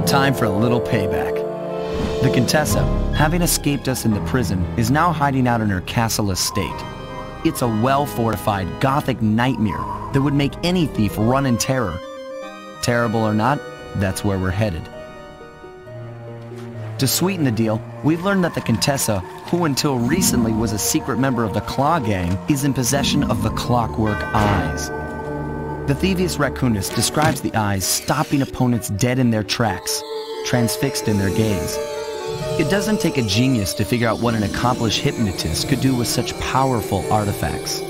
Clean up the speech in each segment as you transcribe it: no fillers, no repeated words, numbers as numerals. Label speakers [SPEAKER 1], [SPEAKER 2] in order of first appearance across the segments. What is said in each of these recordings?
[SPEAKER 1] Time for a little payback. The Contessa, having escaped us in the prison, is now hiding out in her castle estate. It's a well-fortified gothic nightmare that would make any thief run in terror. Terrible or not, that's where we're headed. To sweeten the deal, we've learned that the Contessa, who until recently was a secret member of the Claw Gang, is in possession of the clockwork eyes. The Thieves raccoonist describes the eyes stopping opponents dead in their tracks, transfixed in their gaze. It doesn't take a genius to figure out what an accomplished hypnotist could do with such powerful artifacts.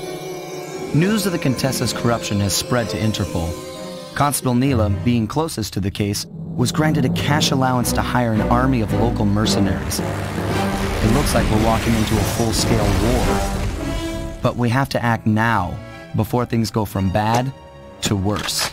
[SPEAKER 1] News of the Contessa's corruption has spread to Interpol. Constable Neyla, being closest to the case, was granted a cash allowance to hire an army of local mercenaries. It looks like we're walking into a full-scale war. But we have to act now, before things go from bad to worse.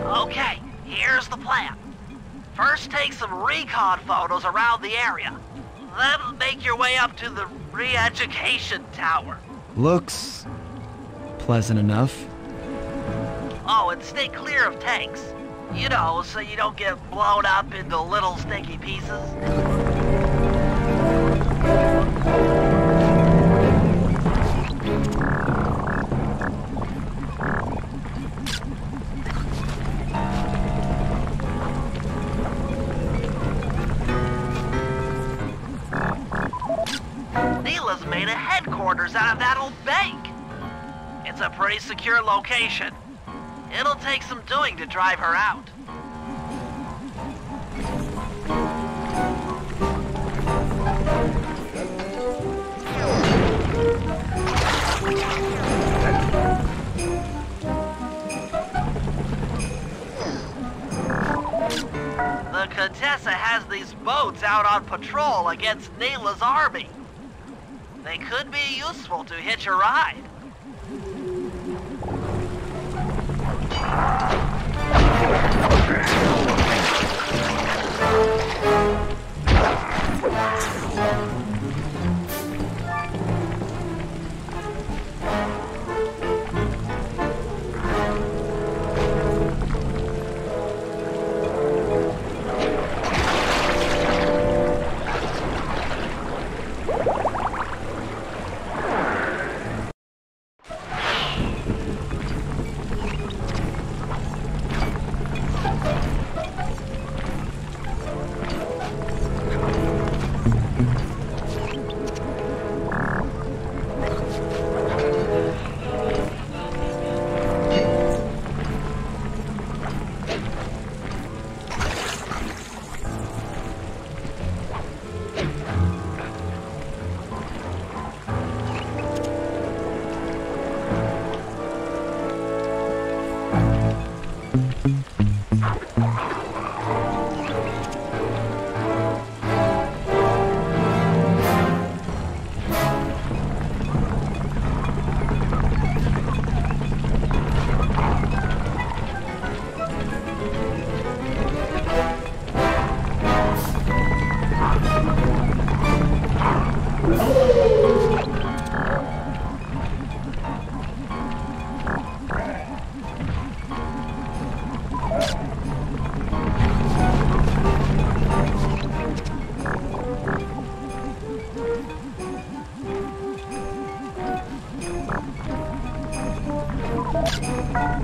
[SPEAKER 2] Okay, here's the plan. First, take some recon photos around the area. Then make your way up to the re-education tower.
[SPEAKER 1] Looks pleasant enough.
[SPEAKER 2] Oh, and stay clear of tanks. You know, so you don't get blown up into little stinky pieces. Neyla's made a headquarters out of that old bank. It's a pretty secure location. It'll take some doing to drive her out. The Contessa has these boats out on patrol against Neyla's army. They could be useful to hitch a ride.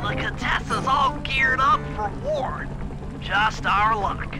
[SPEAKER 2] The Contessa's all geared up for war. Just our luck.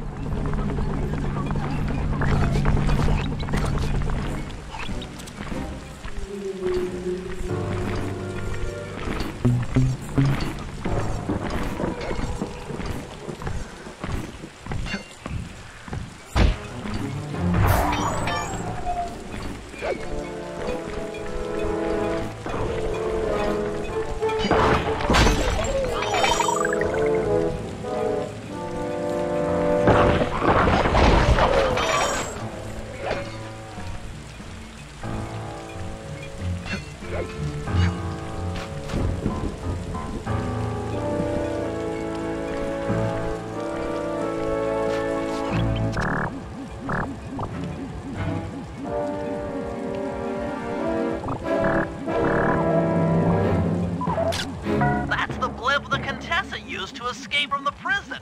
[SPEAKER 2] That's the blimp the Contessa used to escape from the prison.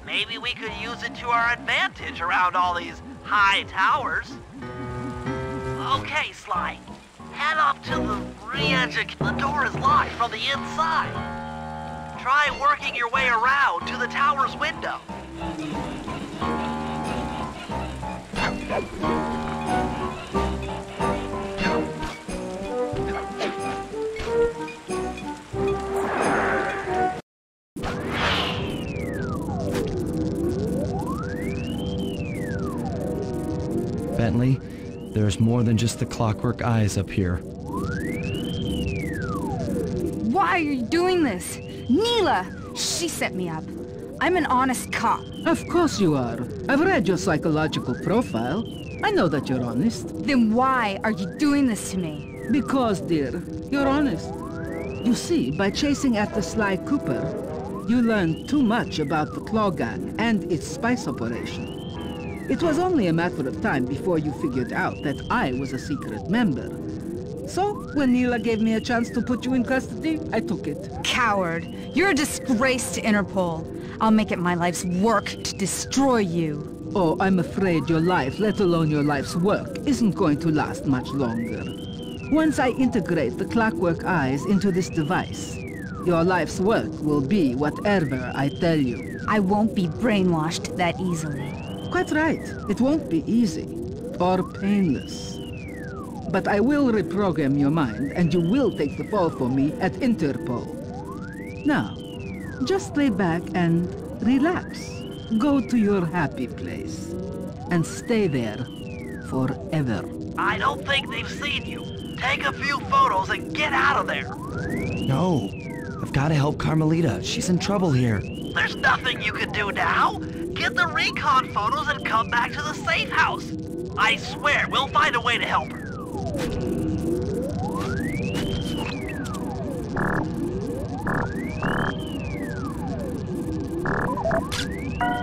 [SPEAKER 2] Maybe we could use it to our advantage around all these high towers. Okay, Sly. Head up to the re-educate. The door is locked from the inside. Try working your way around to the tower's window.
[SPEAKER 1] Bentley, there's more than just the clockwork eyes up here.
[SPEAKER 3] Why are you doing this? Neyla! She set me up. I'm an honest cop.
[SPEAKER 4] Of course you are. I've read your psychological profile. I know that you're honest.
[SPEAKER 3] Then why are you doing this to me?
[SPEAKER 4] Because, dear, you're honest. You see, by chasing after Sly Cooper, you learned too much about the Claw Gang and its spice operation. It was only a matter of time before you figured out that I was a secret member. So, when Neyla gave me a chance to put you in custody, I took it.
[SPEAKER 3] Coward. You're a disgrace to Interpol. I'll make it my life's work to destroy you.
[SPEAKER 4] Oh, I'm afraid your life, let alone your life's work, isn't going to last much longer. Once I integrate the clockwork eyes into this device, your life's work will be whatever I tell you.
[SPEAKER 3] I won't be brainwashed that easily.
[SPEAKER 4] Quite right. It won't be easy, or painless. But I will reprogram your mind, and you will take the fall for me at Interpol. Now, just lay back and relax. Go to your happy place, and stay there forever.
[SPEAKER 2] I don't think they've seen you. Take a few photos and get out of there.
[SPEAKER 1] No, I've got to help Carmelita. She's in trouble here.
[SPEAKER 2] There's nothing you can do now. Get the recon photos and come back to the safe house. I swear, we'll find a way to help her.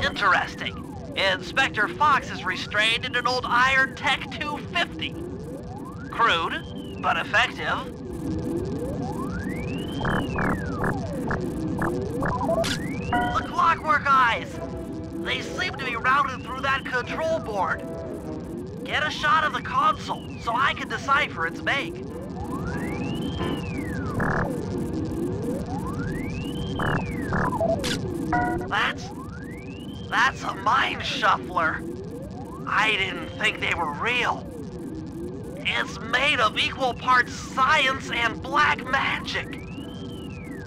[SPEAKER 2] Interesting. Inspector Fox is restrained in an old Iron Tech 250. Crude, but effective. The clockwork eyes. They seem to be routed through that control board. Get a shot of the console so I can decipher its make. That's a mind shuffler. I didn't think they were real. It's made of equal parts science and black magic.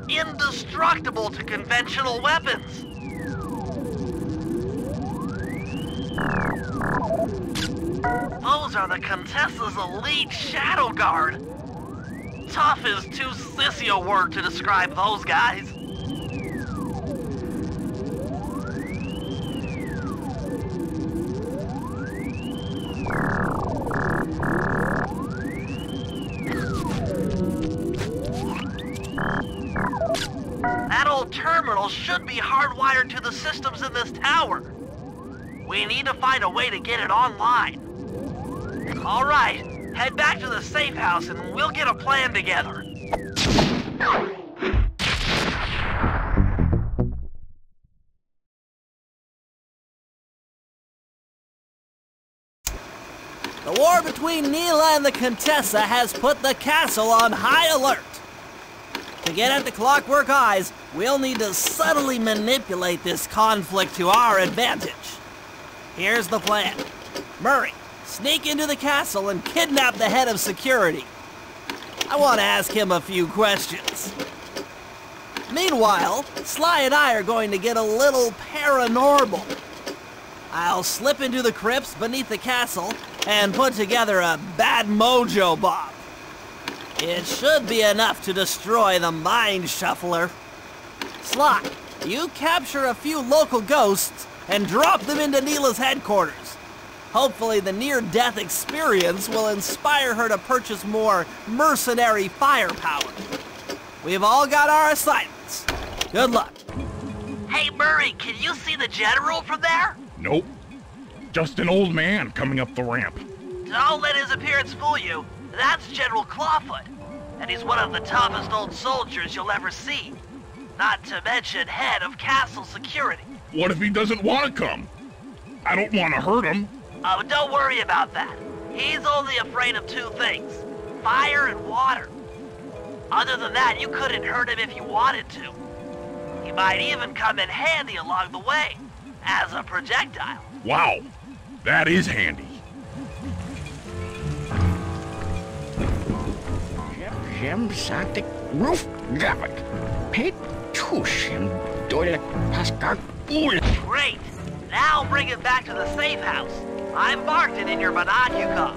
[SPEAKER 2] Indestructible to conventional weapons. Those are the Contessa's elite shadow guard. Tough is too sissy a word to describe those guys. That old terminal should be hardwired to the systems in this tower. We need to find a way to get it online. All right, head back to the safe house and we'll get a plan together. The war between Neyla and the Contessa has put the castle on high alert. To get at the clockwork eyes, we'll need to subtly manipulate this conflict to our advantage. Here's the plan. Murray, sneak into the castle and kidnap the head of security. I want to ask him a few questions. Meanwhile, Sly and I are going to get a little paranormal. I'll slip into the crypts beneath the castle and put together a bad mojo bomb. It should be enough to destroy the mind shuffler. Sly, you capture a few local ghosts and drop them into Neyla's headquarters. Hopefully the near-death experience will inspire her to purchase more mercenary firepower. We've all got our assignments. Good luck.
[SPEAKER 5] Hey, Murray, can you see the General from there?
[SPEAKER 6] Nope. Just an old man coming up the ramp.
[SPEAKER 5] Don't let his appearance fool you. That's General Clawfoot. And he's one of the toughest old soldiers you'll ever see. Not to mention head of castle security.
[SPEAKER 6] What if he doesn't want to come? I don't want to hurt him.
[SPEAKER 5] Oh, don't worry about that. He's only afraid of two things. Fire and water. Other than that, you couldn't hurt him if you wanted to. He might even come in handy along the way, as a projectile.
[SPEAKER 6] Wow, that is handy.
[SPEAKER 7] Jem Santic Roof Gavik. Pate Tushim Doyle Pascal.
[SPEAKER 5] Great! Now bring it back to the safe house. I've marked it in your monocucom.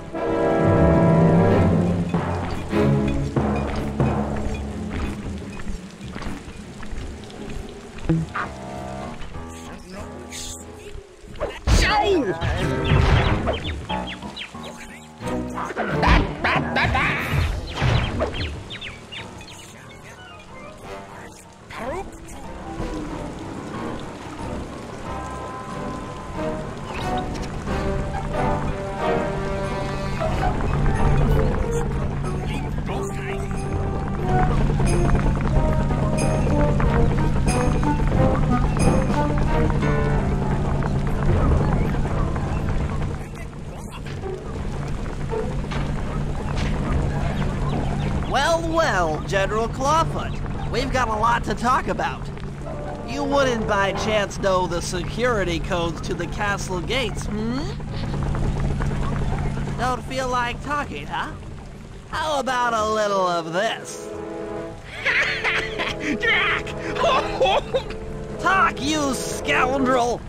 [SPEAKER 2] Well, General Clawfoot, we've got a lot to talk about. You wouldn't by chance know the security codes to the castle gates, Don't feel like talking, huh? How about a little of this?
[SPEAKER 6] Jack!
[SPEAKER 2] Talk, you scoundrel!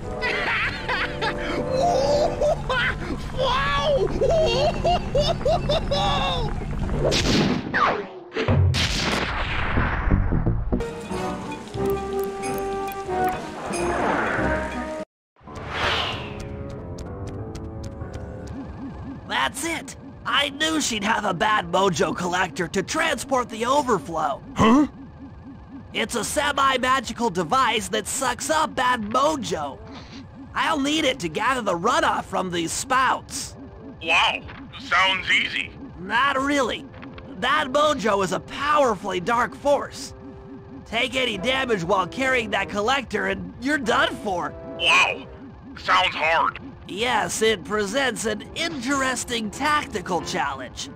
[SPEAKER 2] That's it! I knew she'd have a bad mojo collector to transport the overflow.
[SPEAKER 6] Huh?
[SPEAKER 2] It's a semi-magical device that sucks up bad mojo. I'll need it to gather the runoff from these spouts.
[SPEAKER 6] Wow, sounds easy.
[SPEAKER 2] Not really. That mojo is a powerfully dark force. Take any damage while carrying that collector and you're done for.
[SPEAKER 6] Wow, sounds hard.
[SPEAKER 2] Yes, it presents an interesting tactical challenge.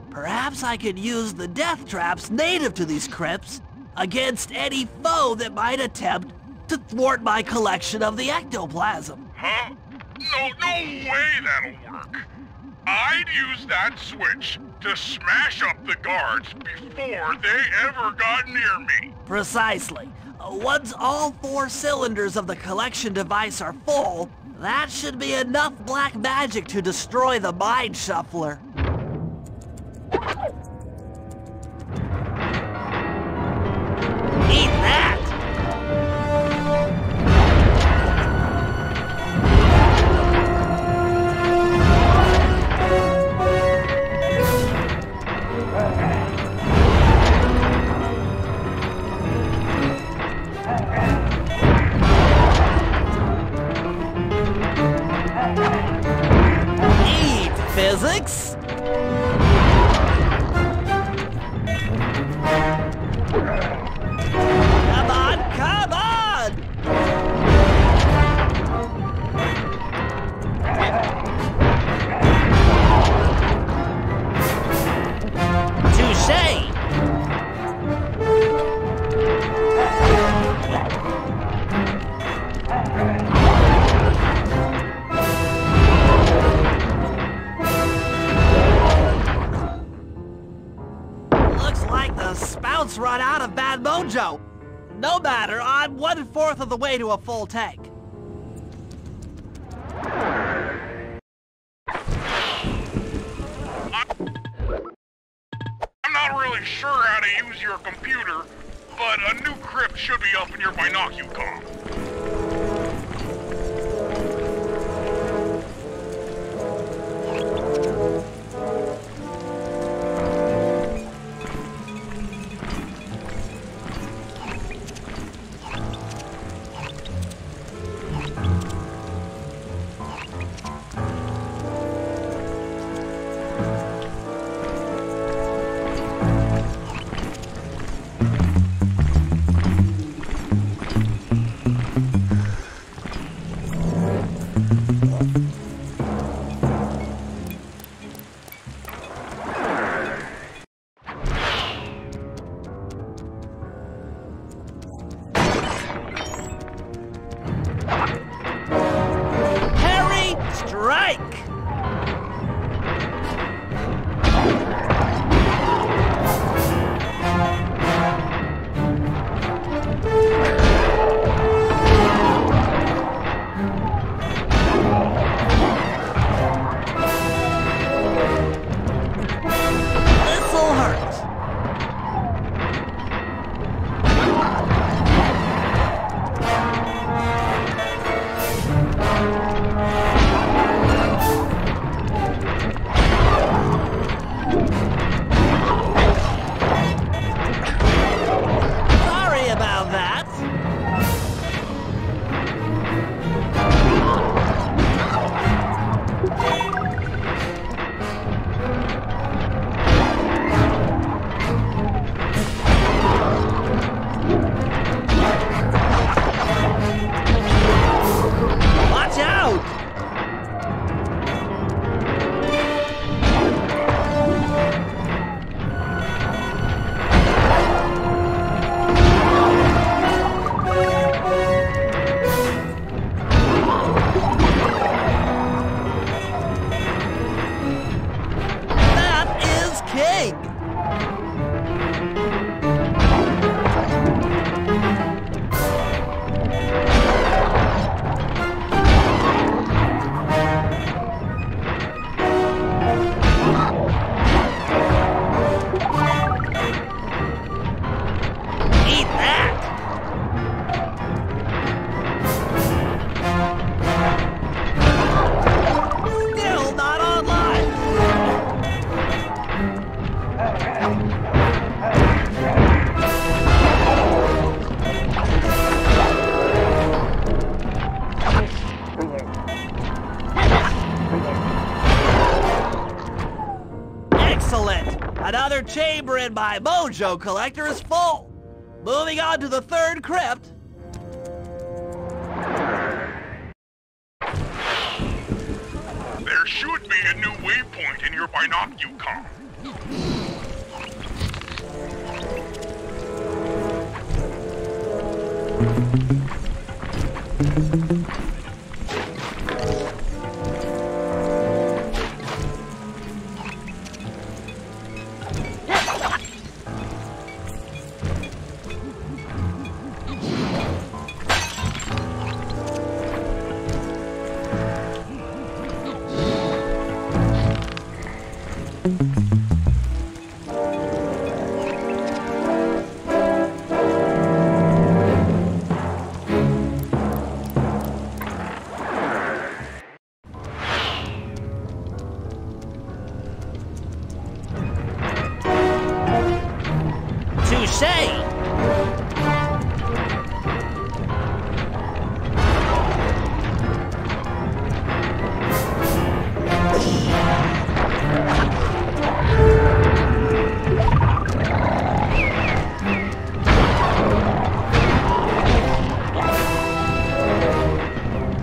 [SPEAKER 2] Perhaps I could use the death traps native to these crypts against any foe that might attempt to thwart my collection of the ectoplasm.
[SPEAKER 6] Huh? No way that'll work. I'd use that switch to smash up the guards before they ever got near me.
[SPEAKER 2] Precisely. Once all 4 cylinders of the collection device are full, that should be enough black magic to destroy the Mind Shuffler. Eat that! Physics? Come on, come on! Touché! Spouts run out of bad mojo. No matter, I'm 1/4 of the way to a full tank.
[SPEAKER 6] I'm not really sure how to use your computer, but a new crypt should be up in your binocucom.
[SPEAKER 2] big! Another chamber in my mojo collector is full. Moving on to the third crypt.
[SPEAKER 6] There should be a new waypoint in your binocular.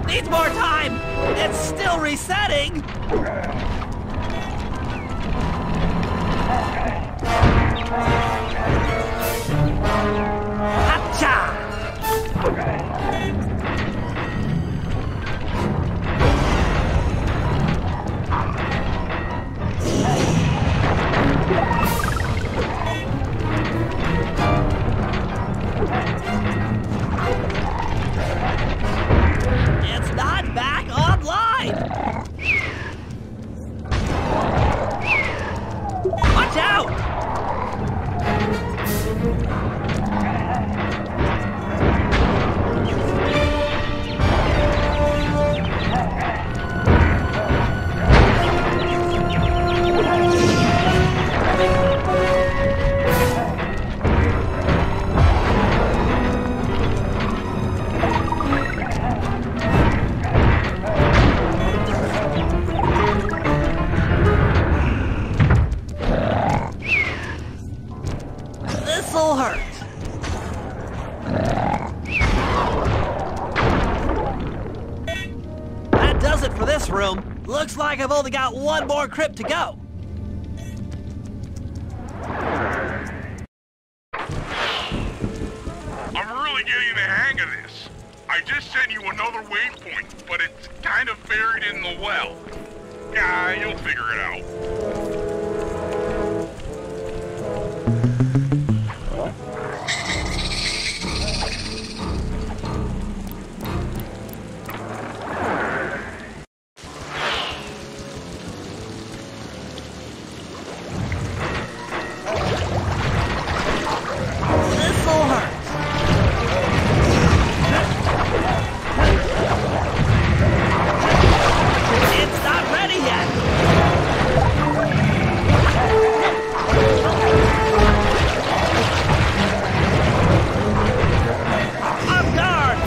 [SPEAKER 2] Needs more time! It's still resetting! It's not back online! Watch out! This'll hurt. That does it for this room. Looks like I've only got one more crypt to go.
[SPEAKER 6] I'm really getting the hang of this. I just sent you another waypoint, but it's kind of buried in the well. Yeah, you'll figure it out.
[SPEAKER 2] This'll hurt. It's not ready yet. On guard.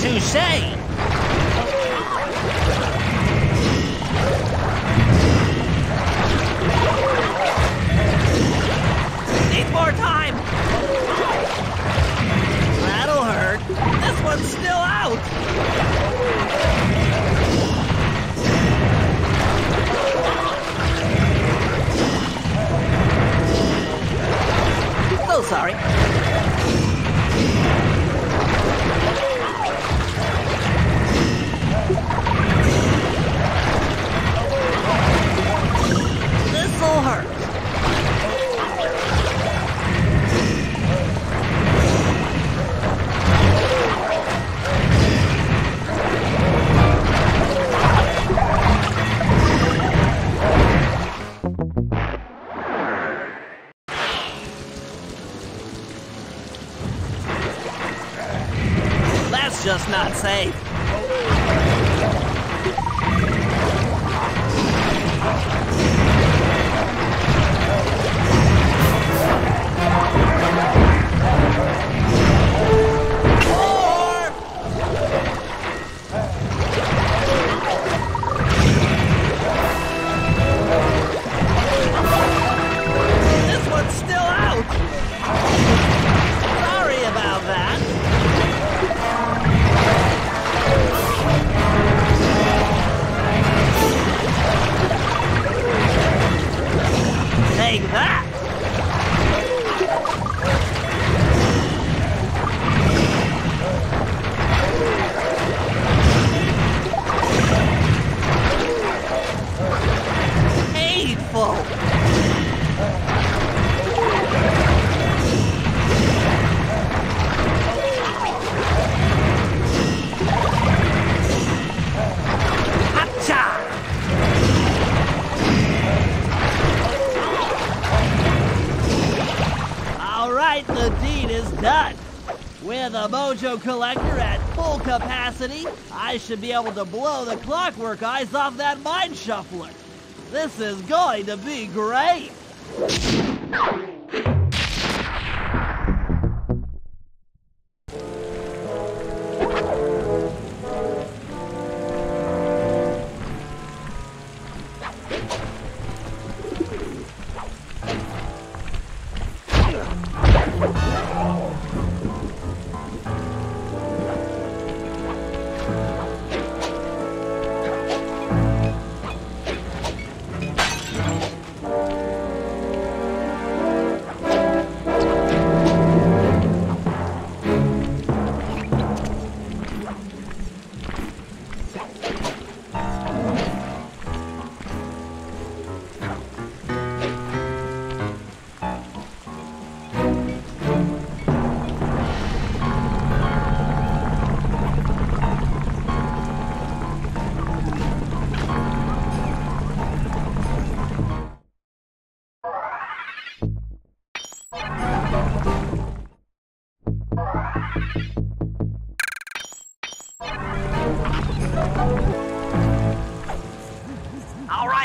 [SPEAKER 2] Touché. Needs more time. That'll hurt. This one's still out. So sorry. this'll hurt. That's just not safe. The deed is done. With a mojo collector at full capacity, I should be able to blow the clockwork eyes off that mind shuffler. This is going to be great.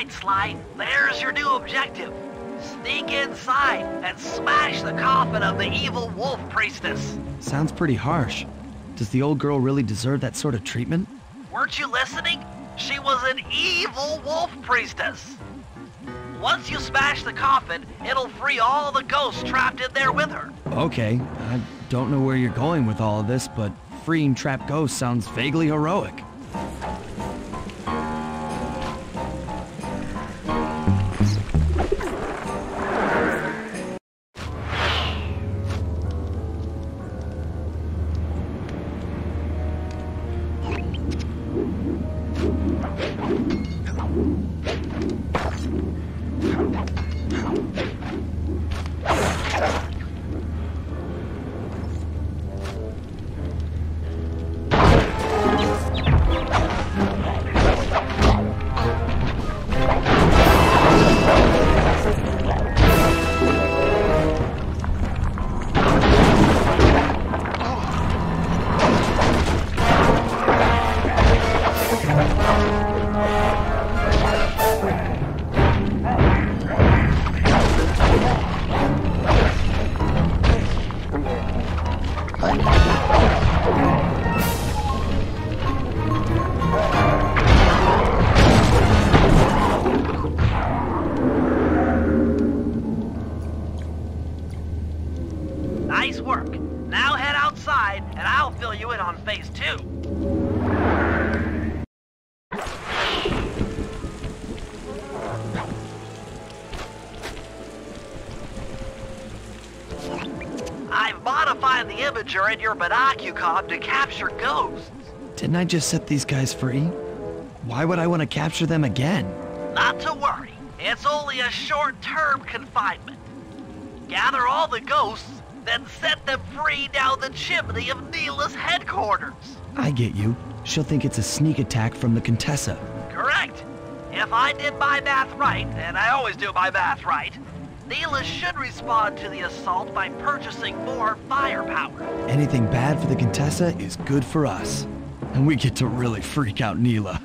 [SPEAKER 5] Slide, there's your new objective. Sneak inside and smash the coffin of the evil wolf priestess.
[SPEAKER 1] Sounds pretty harsh. Does the old girl really deserve that sort of treatment?
[SPEAKER 5] Weren't you listening? She was an evil wolf priestess. Once you smash the coffin, it'll free all the ghosts trapped in there with her.
[SPEAKER 1] Okay, I don't know where you're going with all of this, but freeing trapped ghosts sounds vaguely heroic.
[SPEAKER 5] Nice work. Now head outside, and I'll fill you in on phase 2. I've modified the imager in your binocucom to capture ghosts.
[SPEAKER 1] Didn't I just set these guys free? Why would I want to capture them again?
[SPEAKER 5] Not to worry. It's only a short-term confinement. Gather all the ghosts, then set them free down the chimney of Neyla's headquarters.
[SPEAKER 1] I get you. She'll think it's a sneak attack from the Contessa.
[SPEAKER 5] Correct. If I did my math right, and I always do my math right, Neyla should respond to the assault by purchasing more firepower.
[SPEAKER 1] Anything bad for the Contessa is good for us. And we get to really freak out Neyla.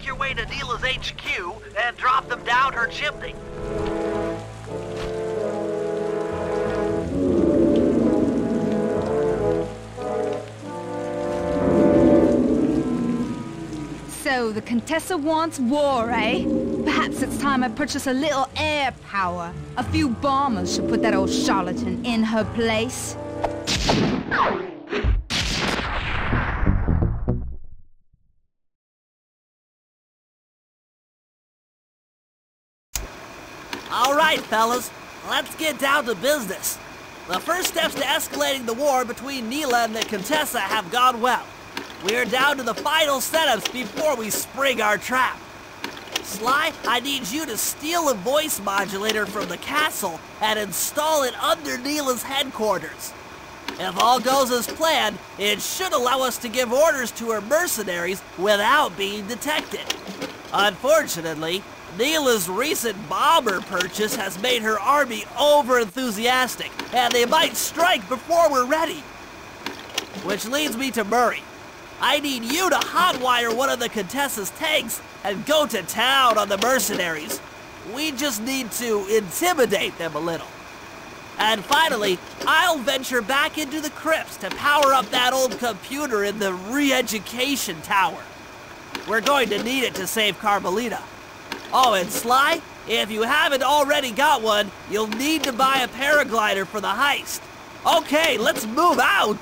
[SPEAKER 5] your way to Neyla's HQ and drop them down her chimney.
[SPEAKER 3] So, the Contessa wants war, eh? Perhaps it's time I purchase a little air power. A few bombers should put that old charlatan in her place.
[SPEAKER 2] All right, fellas, let's get down to business. The first steps to escalating the war between Neyla and the Contessa have gone well. We're down to the final setups before we spring our trap. Sly, I need you to steal a voice modulator from the castle and install it under Neyla's headquarters. If all goes as planned, it should allow us to give orders to her mercenaries without being detected. Unfortunately, Neyla's recent bomber purchase has made her army over-enthusiastic, and they might strike before we're ready. Which leads me to Murray. I need you to hotwire one of the Contessa's tanks and go to town on the mercenaries. We just need to intimidate them a little. And finally, I'll venture back into the crypts to power up that old computer in the re-education tower. We're going to need it to save Carmelita. Oh, and Sly, if you haven't already got one, you'll need to buy a paraglider for the heist. Okay, let's move out!